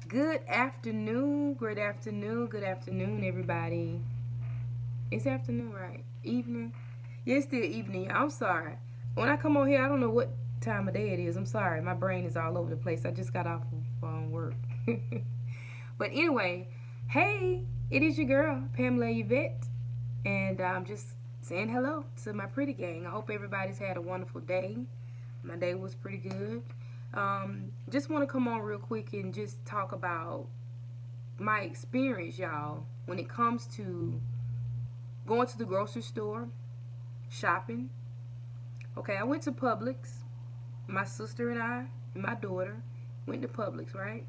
Good afternoon, good afternoon, everybody. It's afternoon, right? Evening? Yeah, it's still evening. I'm sorry. When I come on here, I don't know what time of day it is. I'm sorry. My brain is all over the place. I just got off of work. But anyway, hey, it is your girl, Pamela Yvette, and I'm just saying hello to my pretty gang. I hope everybody's had a wonderful day. My day was pretty good. Just want to come on real quick and just talk about my experience, y'all, when it comes to going to the grocery store, shopping. Okay, I went to Publix. My sister and I and my daughter went to Publix, right?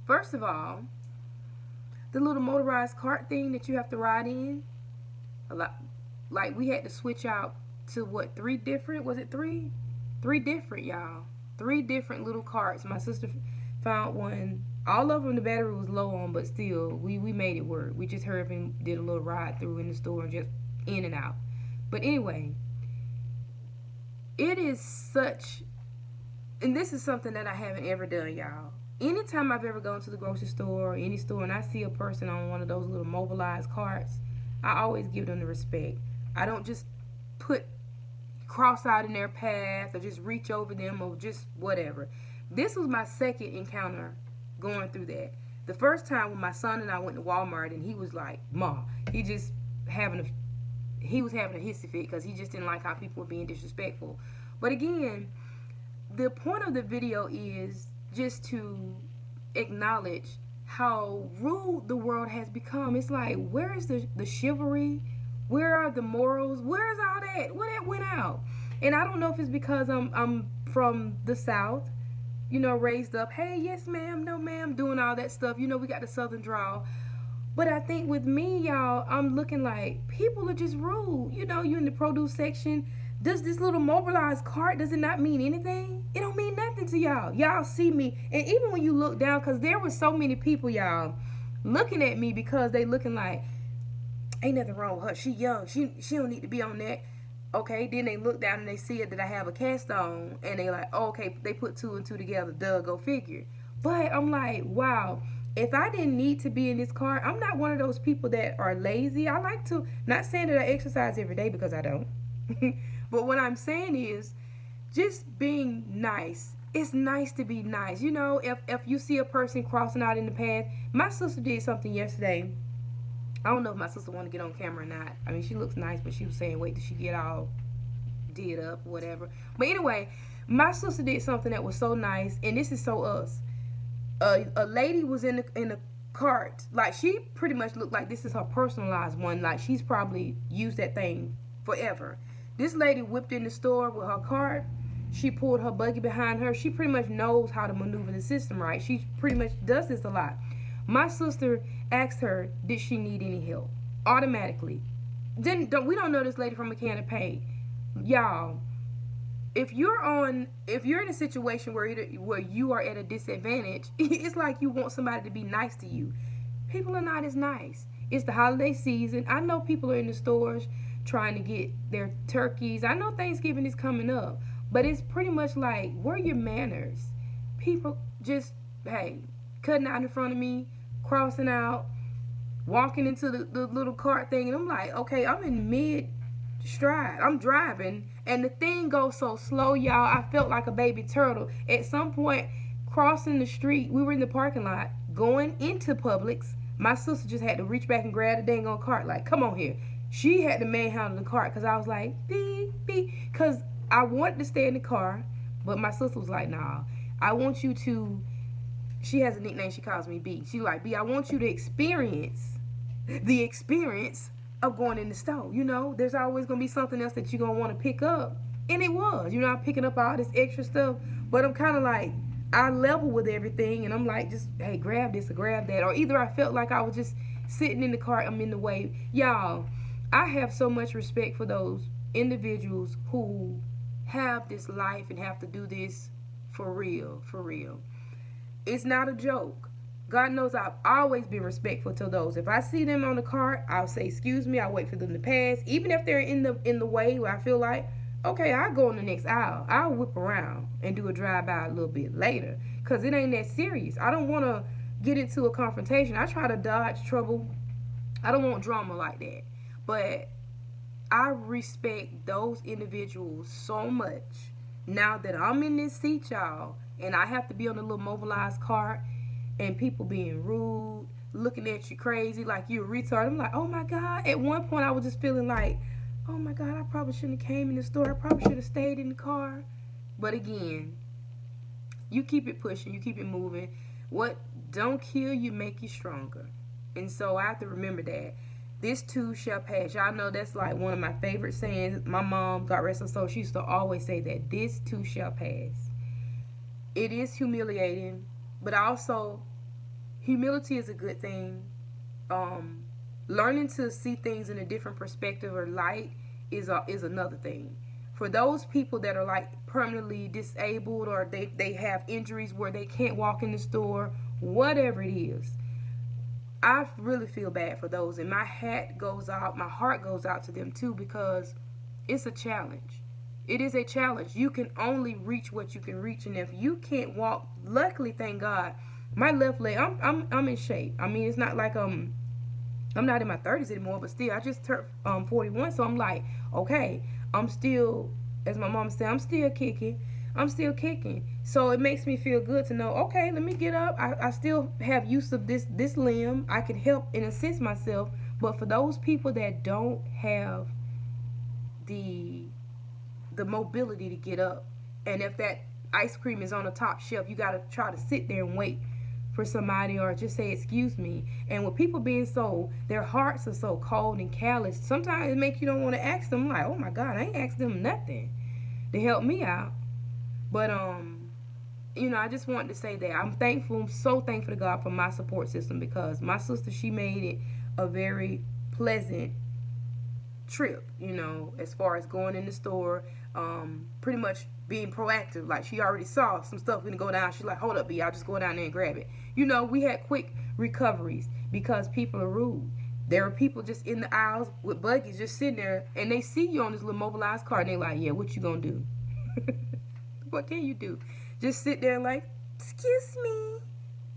First of all, the little motorized cart thing that you have to ride in, a lot, like we had to switch out to what, three different, was it three? Three different, y'all. Three different little carts. My sister found one. All of them the battery was low on, but still, we made it work. We just hurried and did a little ride through in the store and just in and out. But anyway, it is such, and this is something that I haven't ever done, y'all. Anytime I've ever gone to the grocery store or any store and I see a person on one of those little mobilized carts, I always give them the respect. I don't just put cross out in their path or just reach over them or just whatever. This was my second encounter going through that. The first time when my son and I went to Walmart and he was like, "Ma," he just having he was having a hissy fit because he just didn't like how people were being disrespectful. But again, the point of the video is just to acknowledge how rude the world has become. It's like, where is the chivalry? Where are the morals? Where is all that? Where that went out? And I don't know if it's because I'm from the South, raised up, hey, yes, ma'am, no, ma'am, doing all that stuff. We got the Southern drawl. But I think with me, y'all, I'm looking like people are just rude. You in the produce section. Does this little mobilized cart, does it not mean anything? It don't mean nothing to y'all. Y'all see me. And even when you look down, because there were so many people, y'all, looking at me because they looking like, ain't nothing wrong with her. She young. She don't need to be on that. Okay, then they look down and they see it that I have a cast on, and they like, oh, okay, they put two and two together. Duh, go figure. But I'm like, wow. If I didn't need to be in this car, I'm not one of those people that are lazy. I like to, not saying that I exercise every day because I don't. But what I'm saying is just being nice. It's nice to be nice. If you see a person crossing out in the path, my sister did something yesterday. I don't know if my sister want to get on camera or not. I mean, she looks nice, but she was saying, wait till she get all did up, whatever. But anyway, my sister did something that was so nice, and this is so us. A lady was in the cart. Like, she pretty much looked like this is her personalized one. Like, she's probably used that thing forever. This lady whipped in the store with her cart. She pulled her buggy behind her. She pretty much knows how to maneuver the system, right? She pretty much does this a lot. My sister asked her, did she need any help? Automatically. We don't know this lady from a can of paint. Y'all, if you're in a situation where you are at a disadvantage, it's like you want somebody to be nice to you. People are not as nice. It's the holiday season. I know people are in the stores trying to get their turkeys. I know Thanksgiving is coming up, but it's pretty much like, where are your manners? People just, hey, cutting out in front of me, crossing out, walking into the little cart thing, and I'm like, okay, I'm in mid stride. I'm driving, and the thing goes so slow, y'all. I felt like a baby turtle. At some point, crossing the street, we were in the parking lot, going into Publix. My sister just had to reach back and grab the dang on cart, like, come on here. She had to manhandle the cart because I was like, beep, beep. Because I wanted to stay in the car, but my sister was like, nah, I want you to, she has a nickname, she calls me B. She's like, B, I want you to experience the experience of going in the store. There's always going to be something else that you're going to want to pick up. And it was. I'm picking up all this extra stuff, but I'm kind of like, I level with everything, and I'm like, just, hey, grab this or grab that. Or either I felt like I was just sitting in the cart, I'm in the way. Y'all, I have so much respect for those individuals who have this life and have to do this for real, for real. It's not a joke. God knows I've always been respectful to those. If I see them on the cart, I'll say, excuse me, I'll wait for them to pass. Even if they're in the way where I feel like, okay, I'll go in the next aisle. I'll whip around and do a drive-by a little bit later. Because it ain't that serious. I don't want to get into a confrontation. I try to dodge trouble. I don't want drama like that. But I respect those individuals so much now that I'm in this seat, y'all, and I have to be on a little mobilized cart and people being rude, looking at you crazy like you're a retard. I'm like, oh my God. At one point, I was just feeling like, oh my God, I probably shouldn't have came in the store. I probably should have stayed in the car. But again, you keep it pushing, you keep it moving. What don't kill you make you stronger. And so I have to remember that. This too shall pass. Y'all know that's like one of my favorite sayings. My mom, God rest her soul, she used to always say that. This too shall pass. It is humiliating, but also humility is a good thing. Um, Learning to see things in a different perspective or light is another thing. For those people that are like permanently disabled or they have injuries where they can't walk in the store, whatever it is, I really feel bad for those, and my hat goes out, my heart goes out to them too, because it's a challenge. It is a challenge. You can only reach what you can reach, and if you can't walk, luckily, thank God, my left leg, I'm in shape. I mean, it's not like I'm not in my 30s anymore, but still, I just turned 41, so I'm like, okay, I'm still, as my mom said, I'm still kicking. I'm still kicking. So it makes me feel good to know, okay, let me get up. I still have use of this limb. I can help and assist myself. But for those people that don't have the the mobility to get up, and if that ice cream is on the top shelf, you got to try to sit there and wait for somebody or just say excuse me. And with people being so, their hearts are so cold and callous, sometimes it makes you don't want to ask them, like, oh my God, I ain't asked them nothing to help me out. But I just wanted to say that I'm thankful, I'm so thankful to God for my support system, because my sister, she made it a very pleasant trip, as far as going in the store, pretty much being proactive. Like, she already saw some stuff gonna go down. She's like, hold up, B, I'll just go down there and grab it. We had quick recoveries because people are rude. There are people just in the aisles with buggies just sitting there, and they see you on this little mobilized car, and they're like, yeah, what you gonna do? What can you do? Just sit there like, excuse me,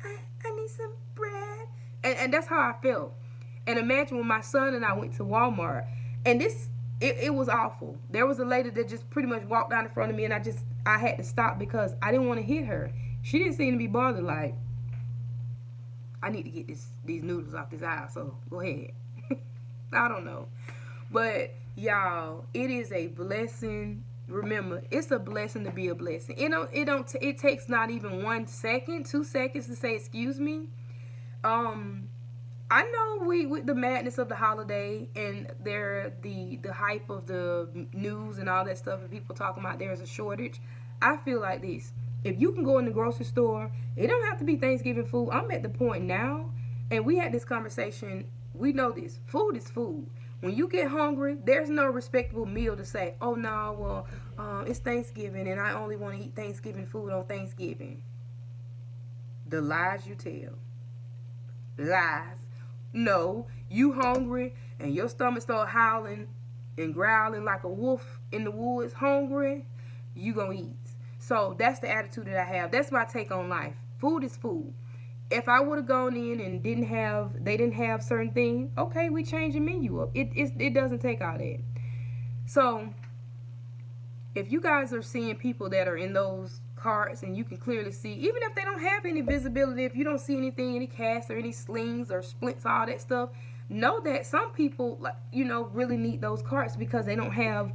I need some bread. And that's how I felt. And imagine when my son and I went to Walmart, and it was awful. There was a lady that just pretty much walked down in front of me, and I had to stop because I didn't want to hit her. She didn't seem to be bothered, like, I need to get these noodles off this aisle, so go ahead. I don't know. But y'all, it is a blessing. Remember, it's a blessing to be a blessing. It takes not even 1 second, 2 seconds to say excuse me. I know we with the madness of the holiday and the hype of the news and all that stuff, and people talking about there's a shortage. I feel like this. If you can go in the grocery store, it don't have to be Thanksgiving food. I'm at the point now, and we had this conversation. We know this. Food is food. When you get hungry, there's no respectable meal to say, oh no, well, it's Thanksgiving and I only want to eat Thanksgiving food on Thanksgiving. The lies you tell. Lies. No, you hungry and your stomach start howling and growling like a wolf in the woods, hungry, you gonna eat. So that's the attitude that I have. That's my take on life. Food is food. If I would have gone in and they didn't have certain things, okay, we change the menu up. It doesn't take all that. So if you guys are seeing people that are in those carts and you can clearly see, even if they don't have any visibility, if you don't see anything, any casts or any slings or splints, all that stuff, know that some people, really need those carts because they don't have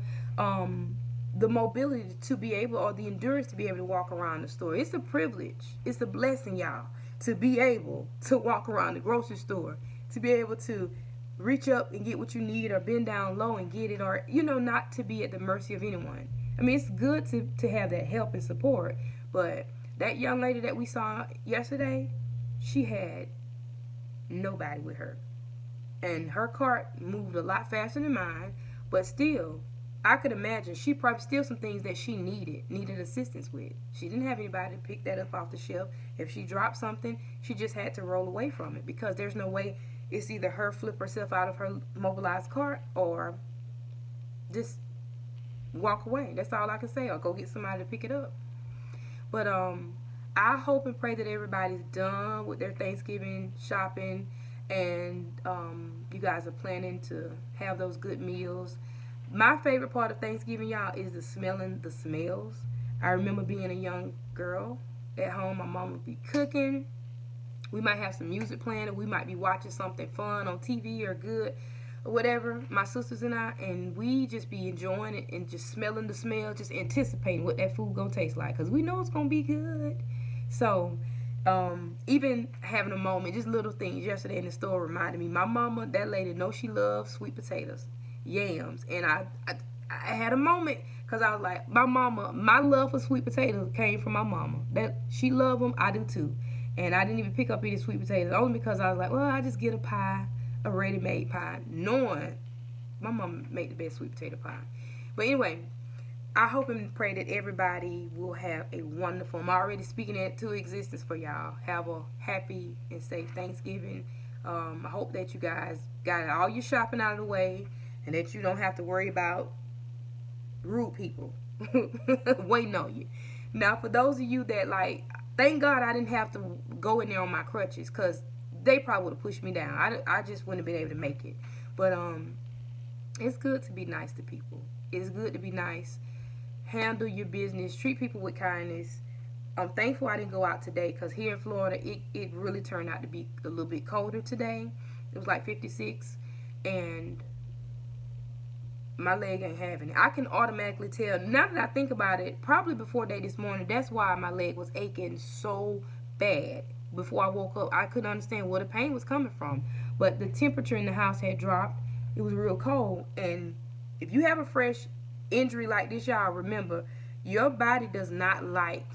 the mobility to be able, or the endurance to be able to walk around the store. It's a privilege. It's a blessing, y'all, to be able to walk around the grocery store, to be able to reach up and get what you need, or bend down low and get it, or not to be at the mercy of anyone. I mean, it's good to have that help and support, but that young lady that we saw yesterday, she had nobody with her, and her cart moved a lot faster than mine, but still, I could imagine she probably still some things that she needed assistance with. She didn't have anybody to pick that up off the shelf. If she dropped something, she just had to roll away from it, because there's no way, it's either her flip herself out of her mobilized cart or just walk away. That's all I can say, or go get somebody to pick it up. But I hope and pray that everybody's done with their Thanksgiving shopping, and you guys are planning to have those good meals. My favorite part of Thanksgiving, y'all, is the smelling the smells. I remember being a young girl at home. My mom would be cooking. We might have some music playing, or we might be watching something fun on TV or good or whatever, my sisters and we just be enjoying it and just smelling the smell, just anticipating what that food gonna taste like, because we know it's gonna be good. So even having a moment, just little things yesterday in the store reminded me, my mama, that lady, knows she loves sweet potatoes, yams, and I had a moment because I was like, my mama, my love for sweet potatoes came from my mama. That she loved them, I do too. And I didn't even pick up any sweet potatoes, only because I was like, well, I just get a pie, a ready-made pie, knowing my mom made the best sweet potato pie. But anyway, I hope and pray that everybody will have a wonderful, I'm already speaking it to existence for y'all. Have a happy and safe Thanksgiving. I hope that you guys got all your shopping out of the way, and that you don't have to worry about rude people waiting on you. Now, for those of you that, like, thank God I didn't have to go in there on my crutches, because they probably would have pushed me down. I just wouldn't have been able to make it. But it's good to be nice to people. It's good to be nice. Handle your business. Treat people with kindness. I'm thankful I didn't go out today, because here in Florida, it really turned out to be a little bit colder today. It was like 56, and my leg ain't having it. I can automatically tell, now that I think about it, probably before day this morning, that's why my leg was aching so bad. Before I woke up, I couldn't understand where the pain was coming from. But the temperature in the house had dropped. It was real cold. And if you have a fresh injury like this, y'all, remember, your body does not like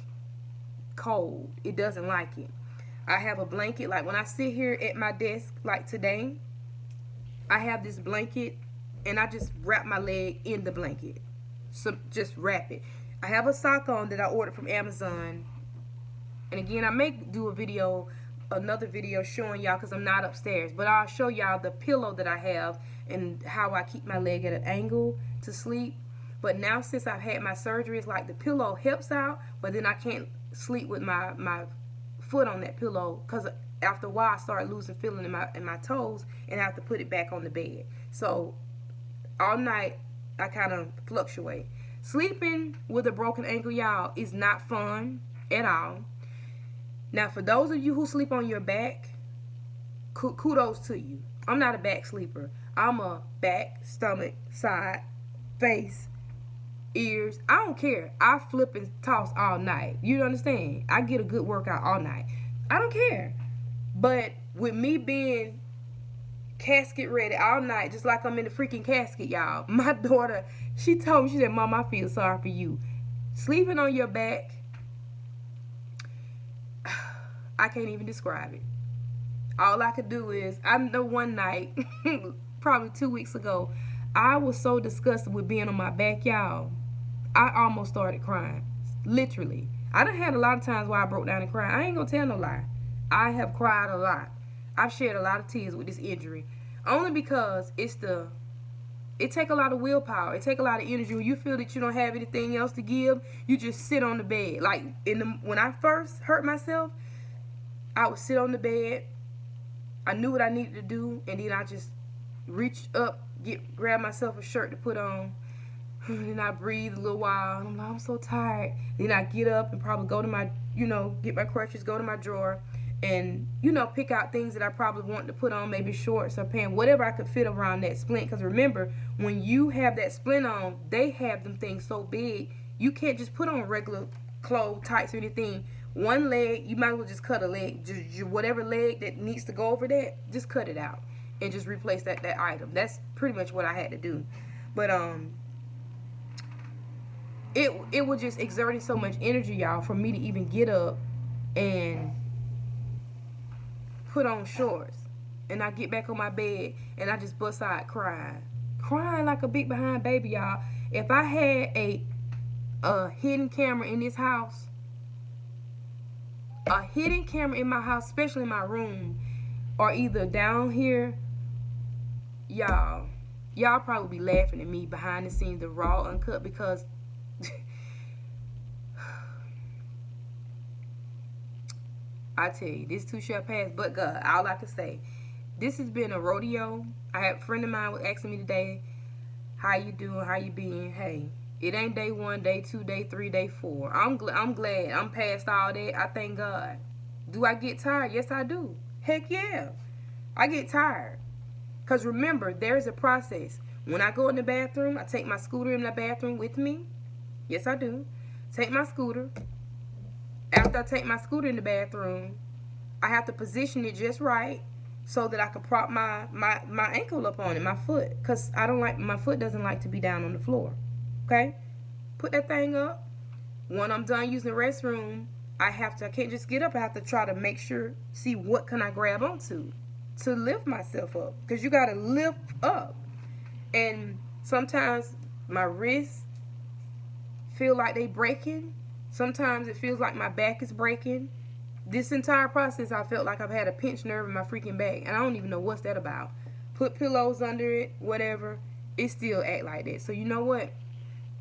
cold. It doesn't like it. I have a blanket. Like when I sit here at my desk, like today, I have this blanket, and I just wrap my leg in the blanket. So just wrap it. I have a sock on that I ordered from Amazon. And again, I may do another video showing y'all, because I'm not upstairs. But I'll show y'all the pillow that I have and how I keep my leg at an angle to sleep. But now, since I've had my surgery, it's like the pillow helps out, but then I can't sleep with my foot on that pillow, because after a while I start losing feeling in my toes, and I have to put it back on the bed. So all night I kind of fluctuate. Sleeping with a broken ankle, y'all, is not fun at all. Now, for those of you who sleep on your back, kudos to you. I'm not a back sleeper. I'm a back, stomach, side, face, ears. I don't care. I flip and toss all night. You understand? I get a good workout all night. I don't care. But with me being casket ready all night, just like I'm in the freaking casket, y'all, my daughter, she told me, she said, Mom, I feel sorry for you. Sleeping on your back, I can't even describe it. All I could do is, I know one night, probably 2 weeks ago, I was so disgusted with being on my back, y'all. I almost started crying. Literally. I done had a lot of times where I broke down and cried. I ain't gonna tell no lie. I have cried a lot. I've shed a lot of tears with this injury. Only because it take a lot of willpower. It take a lot of energy. When you feel that you don't have anything else to give, you just sit on the bed. Like when I first hurt myself, I would sit on the bed. I knew what I needed to do, and then I just reach up, grab myself a shirt to put on, and then I breathe a little while, and I'm like, I'm so tired. Then I get up and probably go to my, get my crutches, go to my drawer, and, pick out things that I probably want to put on, maybe shorts or pants, whatever I could fit around that splint. Because remember, when you have that splint on, they have them things so big, you can't just put on regular clothes, tights, or anything. One leg, you might as well just cut a leg. Just whatever leg that needs to go over that, just cut it out and just replace that item. That's pretty much what I had to do. But it was just exerting so much energy, y'all, for me to even get up and put on shorts. And I get back on my bed and I just bust out crying like a big behind baby, y'all. If I had a hidden camera in this house, a hidden camera in my house, especially in my room, or either down here, y'all probably be laughing at me behind the scenes, the raw, uncut, because I tell you, this too shall pass, but God, all I can say, this has been a rodeo. I had a friend of mine was asking me today, how you doing, how you been? Hey, it ain't day 1, day 2, day 3, day 4. I'm glad. I'm past all that. I thank God. Do I get tired? Yes, I do. Heck yeah. I get tired. Because remember, there's a process. When I go in the bathroom, I take my scooter in the bathroom with me. Yes, I do. Take my scooter. After I take my scooter in the bathroom, I have to position it just right so that I can prop my ankle up on it, my foot. Because my foot doesn't like to be down on the floor. Okay? Put that thing up. When I'm done using the restroom, I can't just get up. I have to try to make sure, see what can I grab onto to lift myself up. Because you got to lift up. And sometimes my wrists feel like they breaking. Sometimes it feels like my back is breaking. This entire process, I felt like I've had a pinched nerve in my freaking back. And I don't even know what's that about. Put pillows under it, whatever. It still act like that. So you know what?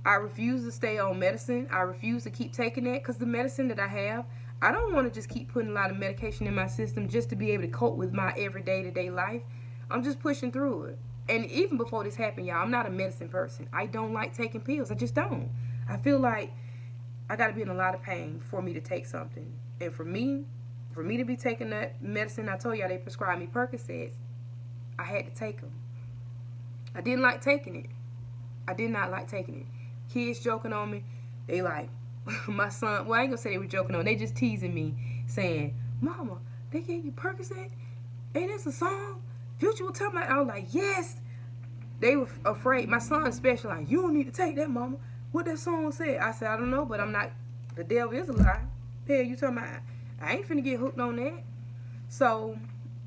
I refuse to stay on medicine. I refuse to keep taking that because the medicine that I have, I don't want to just keep putting a lot of medication in my system just to be able to cope with my everyday to day life. I'm just pushing through it. And even before this happened, y'all, I'm not a medicine person. I don't like taking pills. I just don't. I feel like I got to be in a lot of pain for me to take something. And for me to be taking that medicine, I told y'all they prescribed me Percocets. I had to take them. I didn't like taking it. I did not like taking it. Kids joking on me. They like, my son, well, I ain't gonna say they were joking on me. They just teasing me, saying, Mama, they gave you Percocet? Ain't this a song? Future was talking about, I was like, yes. They were afraid. My son especially, like, you don't need to take that, Mama. What that song said? I said, I don't know, but I'm not, the devil is a lie. Hell, you talking about, I ain't finna get hooked on that. So,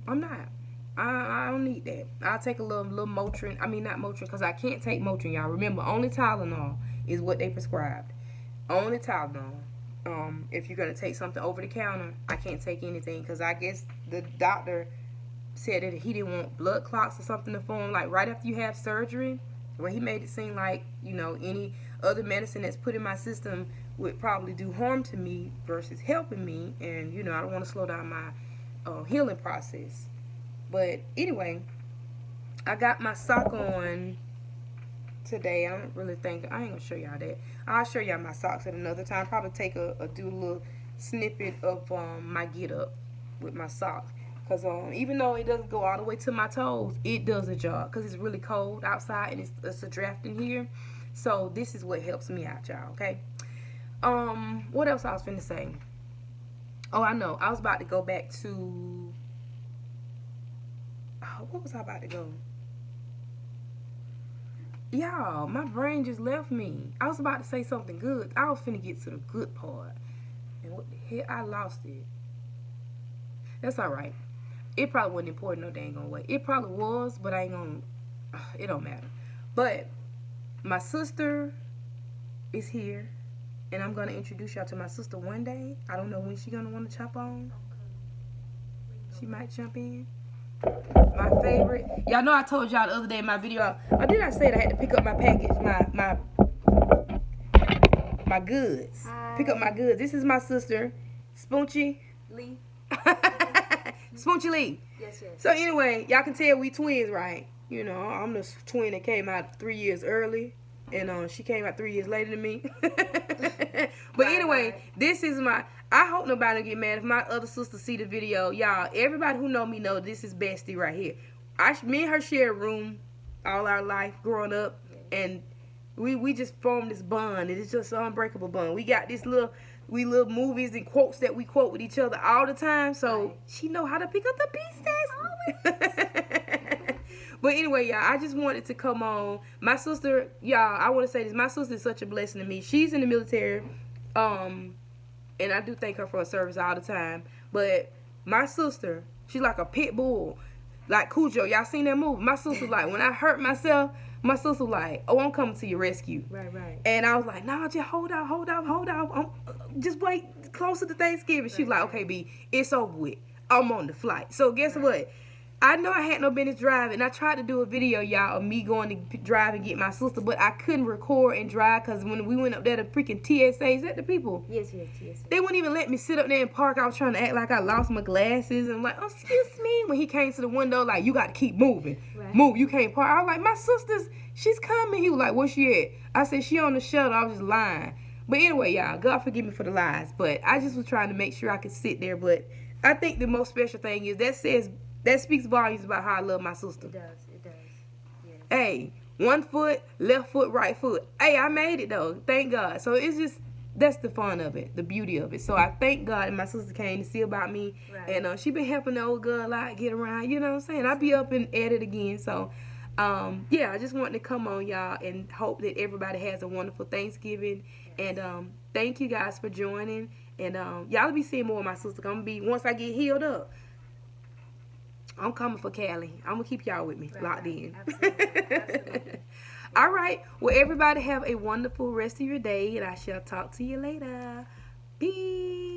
I'm not. I don't need that. I'll take a little Motrin. I mean, not Motrin, because I can't take Motrin, y'all. Remember, only Tylenol is what they prescribed. Only Tylenol. If you're going to take something over the counter, I can't take anything, because I guess the doctor said that he didn't want blood clots or something to form, like right after you have surgery. Well, he made it seem like, you know, any other medicine that's put in my system would probably do harm to me versus helping me. And, you know, I don't want to slow down my healing process. But anyway, I got my sock on today. I don't really think, I ain't going to show y'all that. I'll show y'all my socks at another time. Probably take do a little snippet of my get up with my socks. Because even though it doesn't go all the way to my toes, it does a job. Because it's really cold outside and it's a draft in here. So this is what helps me out, y'all, okay? What else I was finna say? Oh, I know. I was about to go back to... what was I about to go? Y'all, my brain just left me. I was about to say something good. I was finna get to the good part. And what the hell? I lost it. That's alright. It probably wasn't important no dang on way. It probably was, but I ain't gonna... it don't matter. But my sister is here. And I'm gonna introduce y'all to my sister one day. I don't know when she's gonna want to chop on. She might jump in. My favorite. Y'all know I told y'all the other day in my video. Or did I say that I had to pick up my package, my goods. Hi. Pick up my goods. This is my sister, Spoonchy Lee. Spoonchy Lee. Yes. So anyway, y'all can tell we twins, right? You know, I'm the twin that came out 3 years early. And she came out 3 years later than me. But anyway, this is my... I hope nobody will get mad if my other sisters see the video. Y'all, everybody who know me know this is Bestie right here. Me and her share a room all our life growing up. And we just formed this bond. It's just an unbreakable bond. We got this little movies and quotes that we quote with each other all the time. So she know how to pick up the pieces. But anyway, y'all, I just wanted to come on. My sister, y'all, I want to say this. My sister is such a blessing to me. She's in the military, and I do thank her for her service all the time. But my sister, she's like a pit bull, like Cujo. Y'all seen that movie? My sister, like, when I hurt myself, my sister like, oh, I'm coming to your rescue. Right. And I was like, nah, just hold out. Just wait closer to Thanksgiving. She was like, okay, B, it's over with. I'm on the flight. So guess what? I know I had no business driving. I tried to do a video, y'all, of me going to drive and get my sister, but I couldn't record and drive because when we went up there to freaking TSA, is that the people? Yes, TSA. They wouldn't even let me sit up there and park. I was trying to act like I lost my glasses. And I'm like, oh, excuse me. When he came to the window, like, you got to keep moving. Right. Move, you can't park. I was like, my sister's, she's coming. He was like, where she at? I said, she on the shuttle. I was just lying. But anyway, y'all, God forgive me for the lies. But I just was trying to make sure I could sit there. But I think the most special thing is that speaks volumes about how I love my sister. It does. Yes. Hey, one foot, left foot, right foot. Hey, I made it though. Thank God. So it's just, that's the fun of it, the beauty of it. So I thank God and my sister came to see about me. Right. And she been helping the old girl a lot get around, you know what I'm saying? I'll be up and at it again. So yeah, I just wanted to come on, y'all, and hope that everybody has a wonderful Thanksgiving. Yes. And thank you guys for joining. And y'all be seeing more of my sister. I'm gonna be, once I get healed up, I'm coming for Cali. I'm going to keep y'all with me, locked in. Absolutely. All right. Well, everybody have a wonderful rest of your day, and I shall talk to you later. Peace.